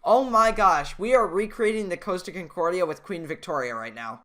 Oh my gosh, we are recreating the Costa Concordia with Queen Victoria right now.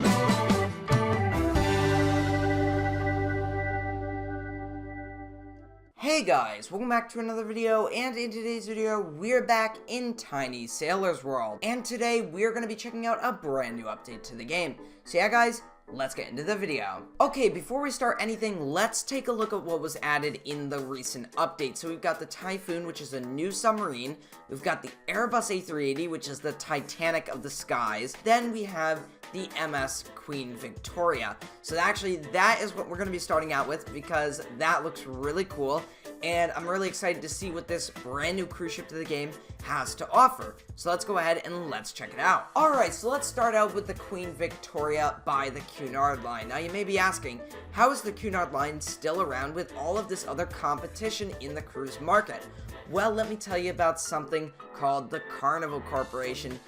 Hey guys, welcome back to another video, and in today's video, we're back in Tiny Sailor's World. And today, we're going to be checking out a brand new update to the game. So yeah guys, let's get into the video. Okay, before we start anything, let's take a look at what was added in the recent update. So we've got the Typhoon, which is a new submarine. We've got the Airbus A380, which is the Titanic of the skies. Then we have the MS Queen Victoria. So actually, that is what we're going to be starting out with because that looks really cool. And I'm really excited to see what this brand new cruise ship to the game has to offer. So let's go ahead and let's check it out. Alright, so let's start out with the Queen Victoria by the Cunard line. Now you may be asking, how is the Cunard line still around with all of this other competition in the cruise market? Well, let me tell you about something called the Carnival Corporation.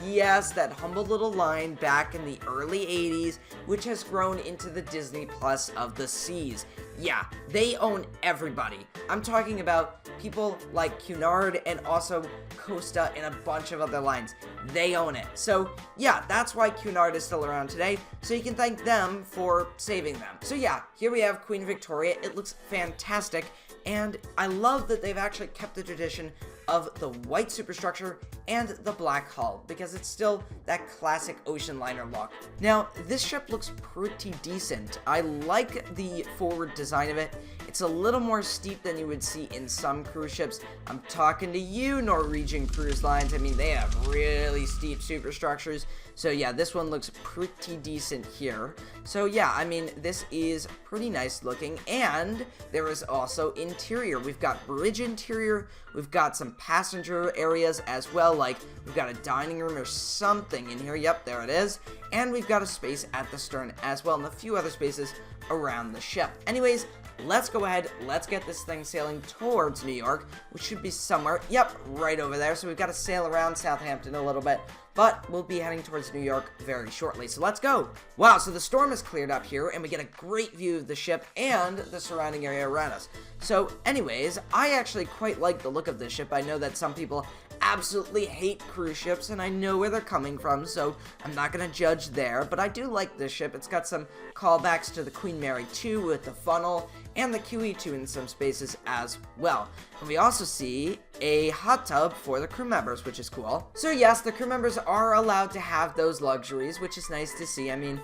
Yes, that humble little line back in the early 80s, which has grown into the Disney Plus of the seas. Yeah, they own everybody. I'm talking about people like Cunard and also Costa and a bunch of other lines. They own it. So yeah, that's why Cunard is still around today, so you can thank them for saving them. So yeah, here we have Queen Victoria. It looks fantastic, and I love that they've actually kept the tradition of the white superstructure and the black hull, because it's still that classic ocean liner look. Now, this ship looks pretty decent. I like the forward design of it. It's a little more steep than you would see in some cruise ships. I'm talking to you, Norwegian Cruise Lines. I mean, they have really steep superstructures. So yeah, this one looks pretty decent here. So yeah, I mean, this is pretty nice looking, and there is also interior. We've got bridge interior, we've got some passenger areas as well, like we've got a dining room or something in here. Yep, there it is. And we've got a space at the stern as well, and a few other spaces around the ship. Anyways, let's go ahead, let's get this thing sailing towards New York, which should be somewhere, yep, right over there. So we've got to sail around Southampton a little bit, but we'll be heading towards New York very shortly, so let's go. Wow, so the storm has cleared up here, and we get a great view of the ship and the surrounding area around us. So anyways, I actually quite like the look of this ship. I know that some people absolutely hate cruise ships, and I know where they're coming from, so I'm not going to judge there, but I do like this ship. It's got some callbacks to the Queen Mary 2 with the funnel, and the QE2 in some spaces as well. And we also see a hot tub for the crew members, which is cool. So yes, the crew members are allowed to have those luxuries, which is nice to see. I mean,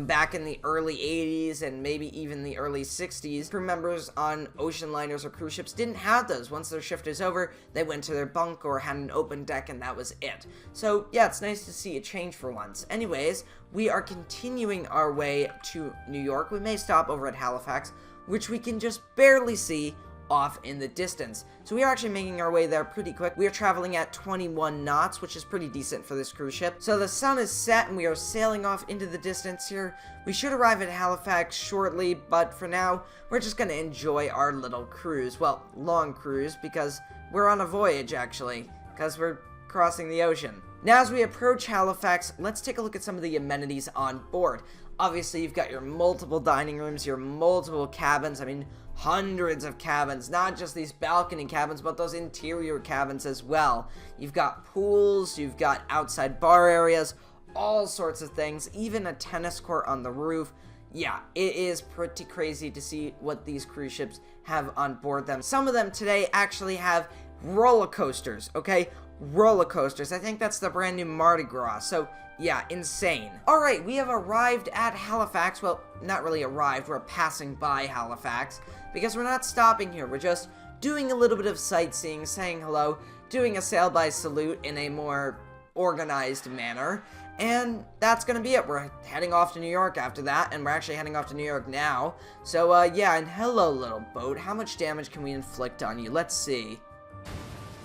back in the early 80s and maybe even the early 60s, crew members on ocean liners or cruise ships didn't have those. Once their shift is over, they went to their bunk or had an open deck, and that was it. So yeah, it's nice to see a change for once. Anyways, we are continuing our way to New York. We may stop over at Halifax, which we can just barely see off in the distance. So we are actually making our way there pretty quick. We are traveling at 21 knots, which is pretty decent for this cruise ship. So the sun is set and we are sailing off into the distance here. We should arrive at Halifax shortly, but for now, we're just gonna enjoy our little cruise. Well, long cruise, because we're on a voyage actually, because we're crossing the ocean. Now as we approach Halifax, let's take a look at some of the amenities on board. Obviously, you've got your multiple dining rooms, your multiple cabins. I mean, hundreds of cabins, not just these balcony cabins, but those interior cabins as well. You've got pools, you've got outside bar areas, all sorts of things, even a tennis court on the roof. Yeah, it is pretty crazy to see what these cruise ships have on board them. Some of them today actually have roller coasters, okay? Roller coasters. I think that's the brand new Mardi Gras. So yeah, insane. Alright, we have arrived at Halifax. Well, not really arrived, we're passing by Halifax, because we're not stopping here. We're just doing a little bit of sightseeing, saying hello, doing a sail-by salute in a more organized manner, and that's gonna be it. We're heading off to New York after that, and we're actually heading off to New York now. So yeah, and hello little boat. How much damage can we inflict on you? Let's see.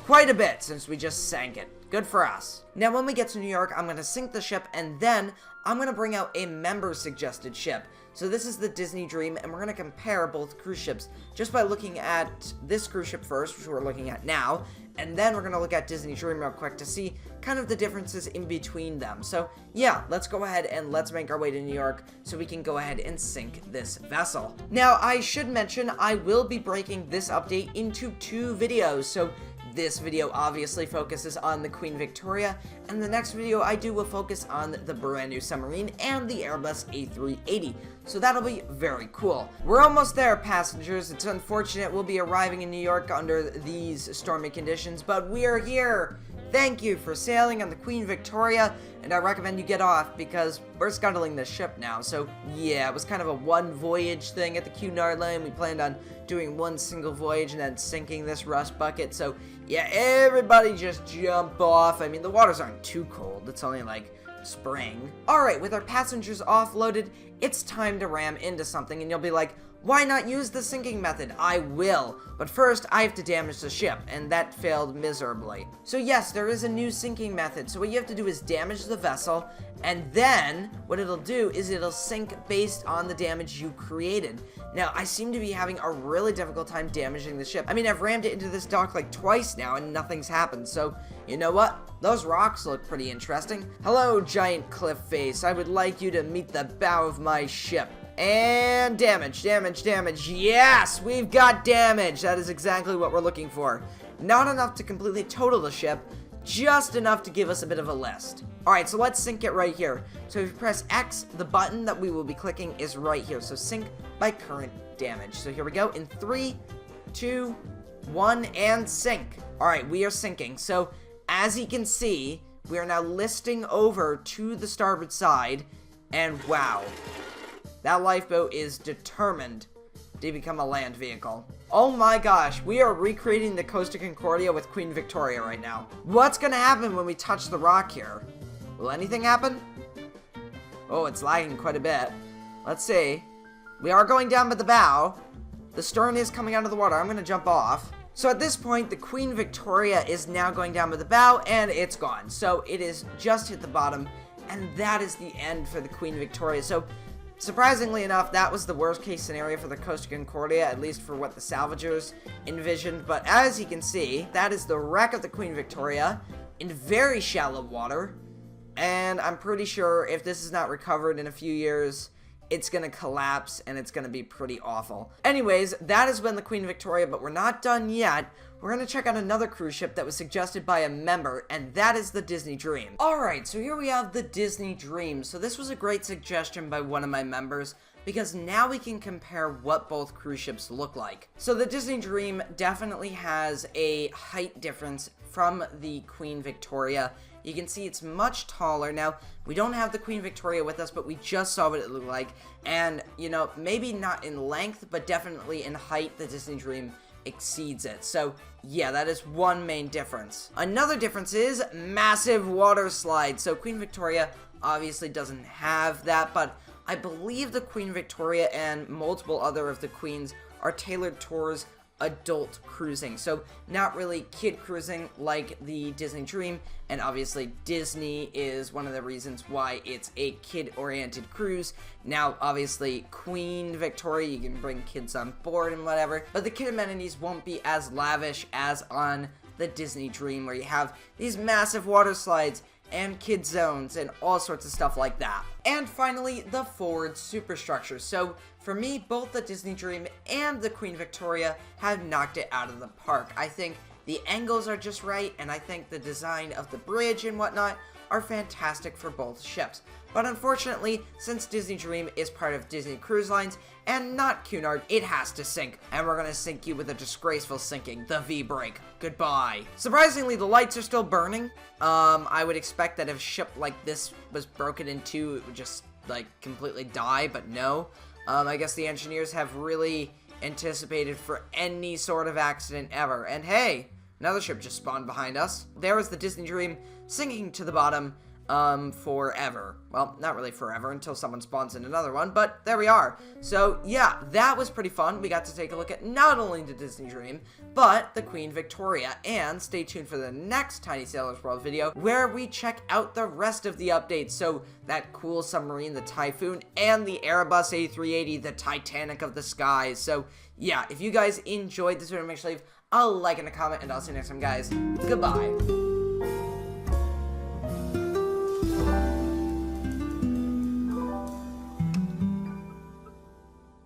Quite a bit, since we just sank it. Good for us. Now, when we get to New York, I'm going to sink the ship, and then I'm going to bring out a member-suggested ship. So this is the Disney Dream, and we're going to compare both cruise ships just by looking at this cruise ship first, which we're looking at now, and then we're going to look at Disney Dream real quick to see kind of the differences in between them. So yeah, let's go ahead and let's make our way to New York so we can go ahead and sink this vessel. Now, I should mention I will be breaking this update into 2 videos, so This video obviously focuses on the Queen Victoria, and the next video I do will focus on the brand new submarine and the Airbus A380, so that'll be very cool. We're almost there, passengers. It's unfortunate we'll be arriving in New York under these stormy conditions, but we are here. Thank you for sailing on the Queen Victoria, and I recommend you get off because we're scuttling this ship now. So yeah, it was kind of a one voyage thing at the Cunard line. We planned on doing one single voyage and then sinking this rust bucket. So yeah, everybody just jump off. I mean, the waters aren't too cold. It's only like spring. Alright, with our passengers offloaded, it's time to ram into something, and you'll be like, why not use the sinking method? I will. But first, I have to damage the ship, and that failed miserably. So yes, there is a new sinking method. So what you have to do is damage the vessel, and then what it'll do is it'll sink based on the damage you created. Now, I seem to be having a really difficult time damaging the ship. I mean, I've rammed it into this dock like twice now, and nothing's happened. So, you know what? Those rocks look pretty interesting. Hello, giant cliff face. I would like you to meet the bow of my ship. And damage. Yes, we've got damage. That is exactly what we're looking for. Not enough to completely total the ship, just enough to give us a bit of a list. Alright, so let's sink it right here. So if you press X, the button that we will be clicking is right here. So sink by current damage. So here we go. In 3, 2, 1, and sink. Alright, we are sinking. So as you can see, we are now listing over to the starboard side. And wow. That lifeboat is determined to become a land vehicle. Oh my gosh, we are recreating the Costa Concordia with Queen Victoria right now. What's gonna happen when we touch the rock here? Will anything happen? Oh, it's lagging quite a bit. Let's see. We are going down by the bow. The stern is coming out of the water. I'm gonna jump off. So at this point, the Queen Victoria is now going down by the bow, and it's gone. So it is just hit the bottom, and that is the end for the Queen Victoria. So surprisingly enough, that was the worst case scenario for the Costa Concordia, at least for what the salvagers envisioned. But as you can see, that is the wreck of the Queen Victoria in very shallow water. And I'm pretty sure if this is not recovered in a few years, it's gonna collapse and it's gonna be pretty awful. Anyways, that has been the Queen Victoria, but we're not done yet. We're gonna check out another cruise ship that was suggested by a member, and that is the Disney Dream. Alright, so here we have the Disney Dream. So this was a great suggestion by one of my members, because now we can compare what both cruise ships look like. So the Disney Dream definitely has a height difference from the Queen Victoria. You can see it's much taller. Now, we don't have the Queen Victoria with us, but we just saw what it looked like. And, you know, maybe not in length, but definitely in height, the Disney Dream exceeds it. So yeah, that is one main difference. Another difference is massive water slide. So Queen Victoria obviously doesn't have that, but I believe the Queen Victoria and multiple other of the queens are tailored towards adult cruising, so not really kid cruising like the Disney Dream. And obviously Disney is one of the reasons why it's a kid-oriented cruise. Now obviously Queen Victoria, you can bring kids on board and whatever, but the kid amenities won't be as lavish as on the Disney Dream, where you have these massive water slides and kid zones and all sorts of stuff like that. And finally, the forward superstructure. So for me, both the Disney Dream and the Queen Victoria have knocked it out of the park. I think the angles are just right, and I think the design of the bridge and whatnot are fantastic for both ships. But unfortunately, since Disney Dream is part of Disney Cruise Lines and not Cunard, it has to sink. And we're gonna sink you with a disgraceful sinking, the V-brake. Goodbye. Surprisingly, the lights are still burning. I would expect that if a ship like this was broken in two, it would just, like, completely die, but no. I guess the engineers have really anticipated for any sort of accident ever. And hey, another ship just spawned behind us. There was the Disney Dream sinking to the bottom forever. Well, not really forever until someone spawns in another one, but there we are. So yeah, that was pretty fun. We got to take a look at not only the Disney Dream, but the Queen Victoria. And stay tuned for the next Tiny Sailors World video, where we check out the rest of the updates. So that cool submarine, the Typhoon, and the Airbus A380, the Titanic of the skies. So yeah, if you guys enjoyed this video, make sure to leave a like and a comment, and I'll see you next time, guys. Goodbye.